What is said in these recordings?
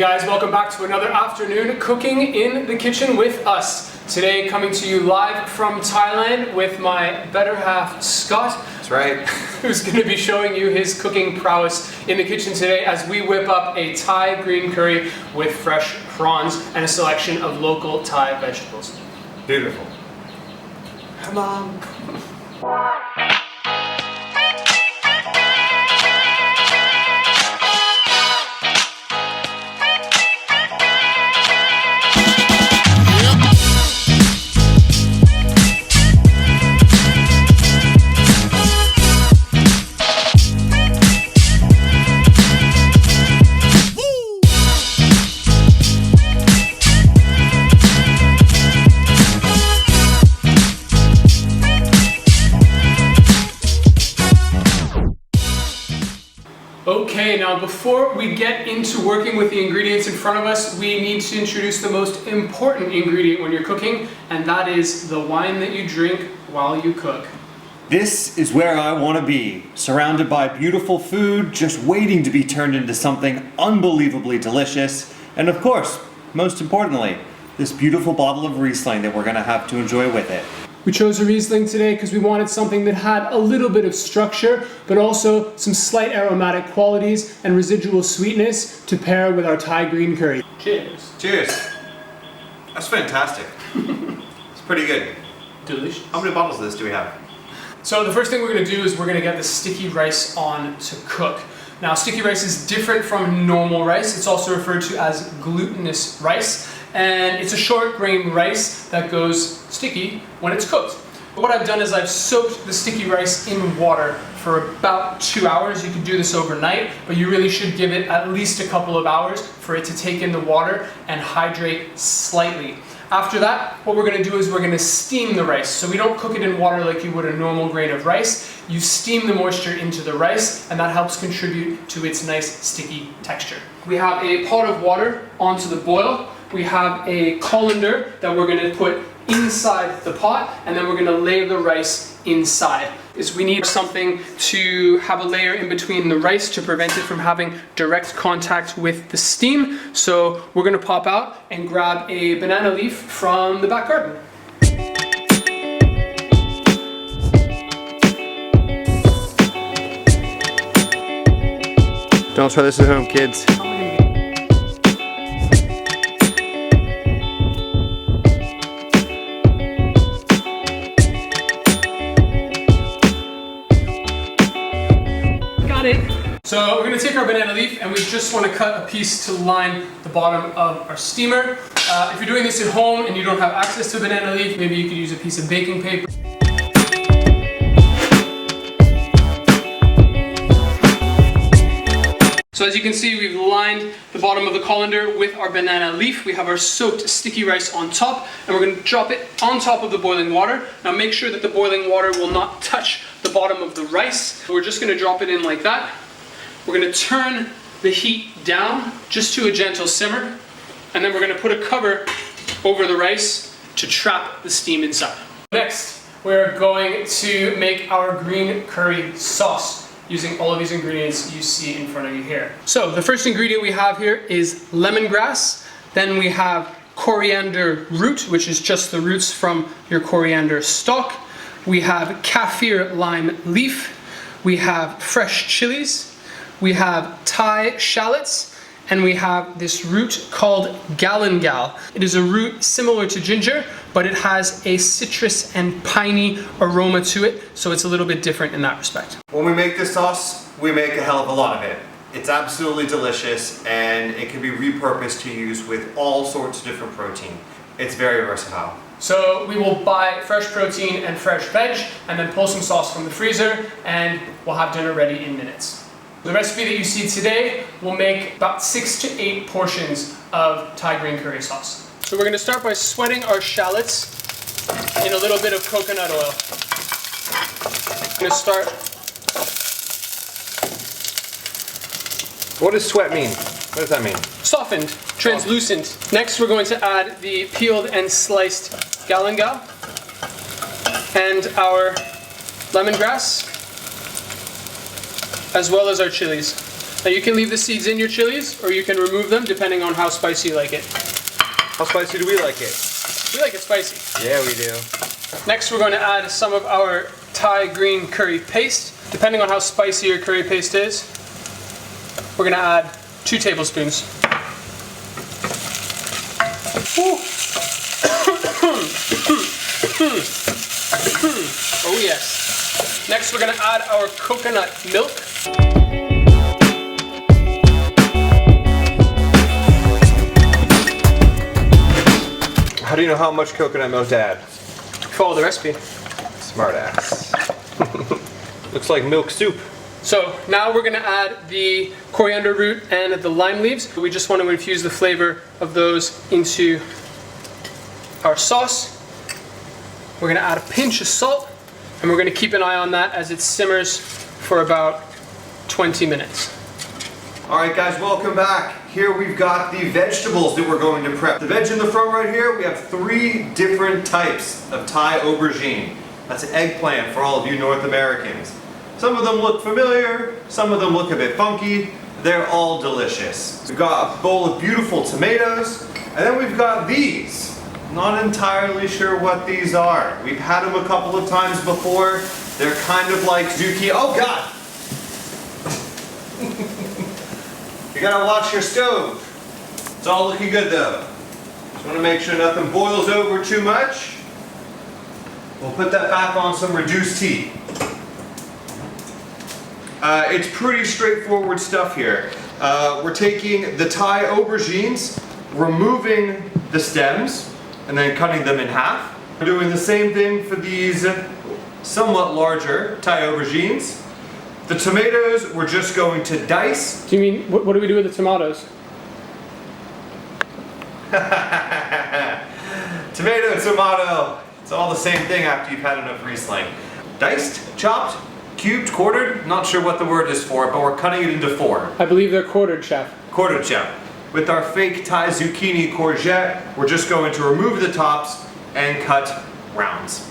Hey guys, welcome back to another afternoon cooking in the kitchen with us. Today coming to you live from Thailand with my better half Scott. That's right. Who's going to be showing you his cooking prowess in the kitchen today as we whip up a Thai green curry with fresh prawns and a selection of local Thai vegetables. Beautiful. Come on. Okay, now before we get into working with the ingredients in front of us, we need to introduce the most important ingredient when you're cooking, and that is the wine that you drink while you cook. This is where I want to be, surrounded by beautiful food, just waiting to be turned into something unbelievably delicious, and of course, most importantly, this beautiful bottle of Riesling that we're going to have to enjoy with it. We chose a Riesling today because we wanted something that had a little bit of structure, but also some slight aromatic qualities and residual sweetness to pair with our Thai green curry. Cheers. Cheers. That's fantastic. It's pretty good. Delicious. How many bottles of this do we have? So the first thing we're going to do is we're going to get the sticky rice on to cook. Now sticky rice is different from normal rice. It's also referred to as glutinous rice. And it's a short grain rice that goes sticky when it's cooked. What I've done is I've soaked the sticky rice in water for about 2 hours. You can do this overnight, but you really should give it at least a couple of hours for it to take in the water and hydrate slightly. After that, what we're going to do is we're going to steam the rice. So we don't cook it in water like you would a normal grain of rice. You steam the moisture into the rice, and that helps contribute to its nice sticky texture. We have a pot of water onto the boil. We have a colander that we're going to put inside the pot, and then we're going to lay the rice inside. We need something to have a layer in between the rice to prevent it from having direct contact with the steam. So we're going to pop out and grab a banana leaf from the back garden. Don't try this at home, kids. So we're going to take our banana leaf and we just want to cut a piece to line the bottom of our steamer. If you're doing this at home and you don't have access to a banana leaf, maybe you could use a piece of baking paper. So as you can see, we've lined the bottom of the colander with our banana leaf. We have our soaked sticky rice on top, and we're going to drop it on top of the boiling water. Now make sure that the boiling water will not touch the bottom of the rice. We're just going to drop it in like that. We're going to turn the heat down just to a gentle simmer, and then we're going to put a cover over the rice to trap the steam inside. Next, we're going to make our green curry sauce using all of these ingredients you see in front of you here. So the first ingredient we have here is lemongrass. Then we have coriander root, which is just the roots from your coriander stalk. We have Kaffir lime leaf. We have fresh chilies. We have Thai shallots, and we have this root called Galangal. It is a root similar to ginger, but it has a citrus and piney aroma to it, so it's a little bit different in that respect. When we make this sauce, we make a hell of a lot of it. It's absolutely delicious, and it can be repurposed to use with all sorts of different protein. It's very versatile. So we will buy fresh protein and fresh veg, and then pull some sauce from the freezer, and we'll have dinner ready in minutes. The recipe that you see today will make about 6 to 8 portions of Thai green curry sauce. So we're going to start by sweating our shallots in a little bit of coconut oil. I'm going to start. What does sweat mean? What does that mean? Softened, translucent. Next we're going to add the peeled and sliced galangal and our lemongrass, as well as our chilies. Now you can leave the seeds in your chilies, or you can remove them depending on how spicy you like it. How spicy do we like it? We like it spicy. Yeah, we do. Next we're going to add some of our Thai green curry paste. Depending on how spicy your curry paste is, we're going to add 2 tablespoons. Oh yes. Next we're going to add our coconut milk. How do you know how much coconut milk to add? Follow the recipe. Smart ass. Looks like milk soup. So now we're going to add the coriander root and the lime leaves. We just want to infuse the flavor of those into our sauce. We're going to add a pinch of salt, and we're going to keep an eye on that as it simmers for about 20 minutes. Alright guys, welcome back. Here we've got the vegetables that we're going to prep. The veg in the front right here, we have 3 different types of Thai aubergine. That's an eggplant for all of you North Americans. Some of them look familiar, some of them look a bit funky. They're all delicious. We've got a bowl of beautiful tomatoes, and then we've got these. Not entirely sure what these are. We've had them a couple of times before. They're kind of like zucchini. Oh God! You gotta watch your stove. It's all looking good though. Just want to make sure nothing boils over too much. We'll put that back on some reduced heat. It's pretty straightforward stuff here. We're taking the Thai aubergines, removing the stems, and then cutting them in half. We're doing the same thing for these somewhat larger Thai aubergines. The tomatoes we're just going to dice. Do you mean, what do we do with the tomatoes? Tomato. It's all the same thing after you've had enough Riesling. Diced, chopped, cubed, quartered. Not sure what the word is for it, but we're cutting it into 4. I believe they're quartered, chef. Quartered, chef. With our fake Thai zucchini courgette, we're just going to remove the tops and cut rounds.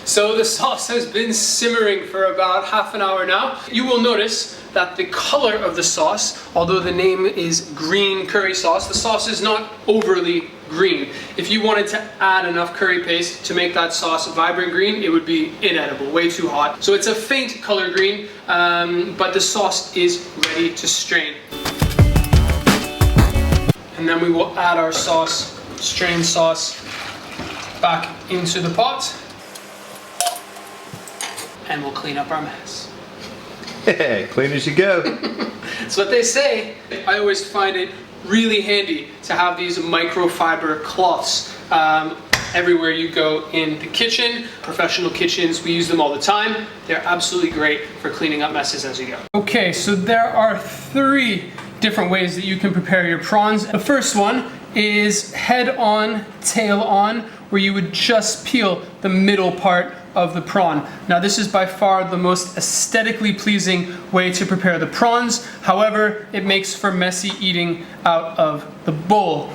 So the sauce has been simmering for about half an hour now. You will notice that the color of the sauce, although the name is green curry sauce, the sauce is not overly green. If you wanted to add enough curry paste to make that sauce vibrant green, it would be inedible, way too hot. So it's a faint color green, but the sauce is ready to strain. And then we will add our sauce, strained sauce, back into the pot. And we'll clean up our mess. Hey, clean as you go. That's what they say. I always find it really handy to have these microfiber cloths everywhere you go in the kitchen. Professional kitchens, we use them all the time. They're absolutely great for cleaning up messes as you go. Okay, so there are 3 different ways that you can prepare your prawns. The first one is head on, tail on, where you would just peel the middle part of the prawn. Now this is by far the most aesthetically pleasing way to prepare the prawns. However, it makes for messy eating out of the bowl.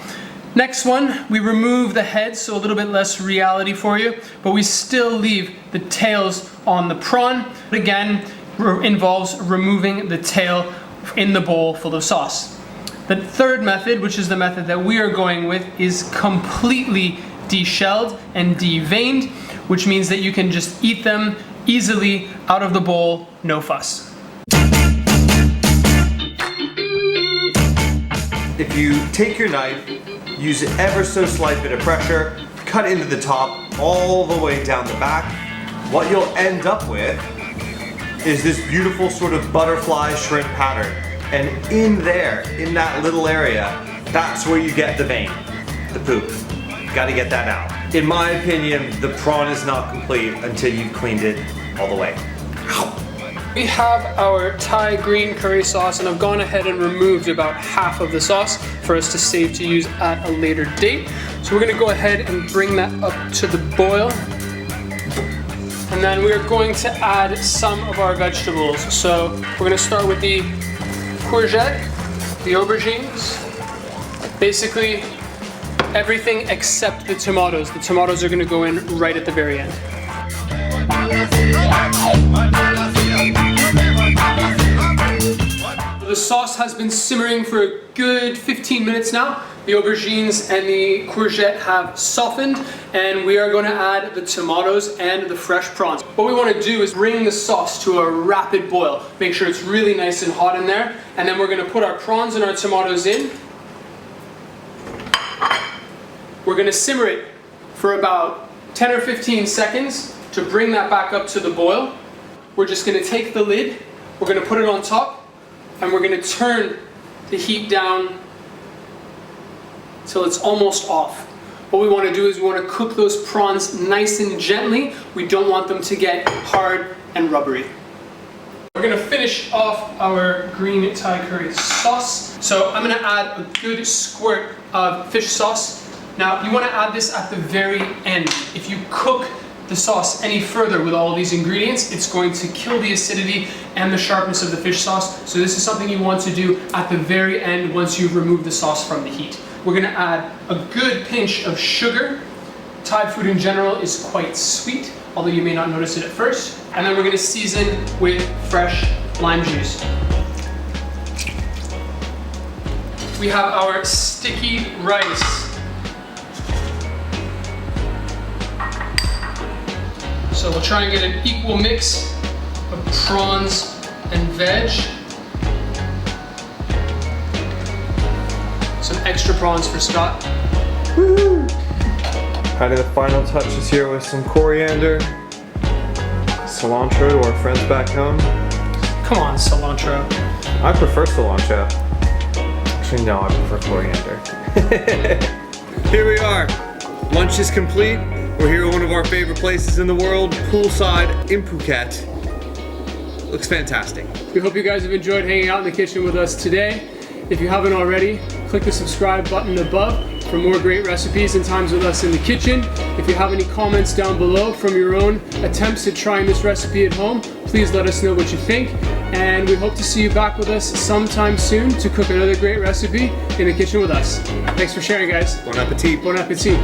Next one, we remove the head, so a little bit less reality for you, but we still leave the tails on the prawn. Again, involves removing the tail in the bowl full of sauce. The third method, which is the method that we are going with, is completely deshelled and deveined, which means that you can just eat them easily out of the bowl, no fuss. If you take your knife, use it ever so slight bit of pressure, cut into the top all the way down the back, what you'll end up with is this beautiful sort of butterfly shrimp pattern. And in there, in that little area, that's where you get the vein, the poop. Got to get that out. In my opinion, the prawn is not complete until you've cleaned it all the way. Ow. We have our Thai green curry sauce, and I've gone ahead and removed about half of the sauce for us to save to use at a later date. So we're gonna go ahead and bring that up to the boil. And then we're going to add some of our vegetables. So we're gonna start with the courgette, the aubergines, basically everything except the tomatoes. The tomatoes are gonna go in right at the very end. The sauce has been simmering for a good 15 minutes now. The aubergines and the courgette have softened, and we are going to add the tomatoes and the fresh prawns. What we want to do is bring the sauce to a rapid boil. Make sure it's really nice and hot in there, and then we're going to put our prawns and our tomatoes in. We're going to simmer it for about 10 or 15 seconds to bring that back up to the boil. We're just going to take the lid, we're going to put it on top, and we're going to turn the heat down till it's almost off. What we want to do is we want to cook those prawns nice and gently. We don't want them to get hard and rubbery. We're going to finish off our green Thai curry sauce. So I'm going to add a good squirt of fish sauce. Now you want to add this at the very end. If you cook the sauce any further with all of these ingredients, it's going to kill the acidity and the sharpness of the fish sauce. So this is something you want to do at the very end once you've removed the sauce from the heat. We're going to add a good pinch of sugar. Thai food in general is quite sweet, although you may not notice it at first. And then we're going to season with fresh lime juice. We have our sticky rice. So we'll try and get an equal mix of prawns and veg. Some extra prawns for Scott. Woohoo! Adding the final touches here with some coriander, cilantro to our friends back home. Come on, cilantro. I prefer cilantro. Actually, no, I prefer coriander. Here we are. Lunch is complete. We're here at one of our favorite places in the world, poolside in Phuket. Looks fantastic. We hope you guys have enjoyed hanging out in the kitchen with us today. If you haven't already, click the subscribe button above for more great recipes and times with us in the kitchen. If you have any comments down below from your own attempts at trying this recipe at home, please let us know what you think. And we hope to see you back with us sometime soon to cook another great recipe in the kitchen with us. Thanks for sharing, guys. Bon appetit. Bon appetit.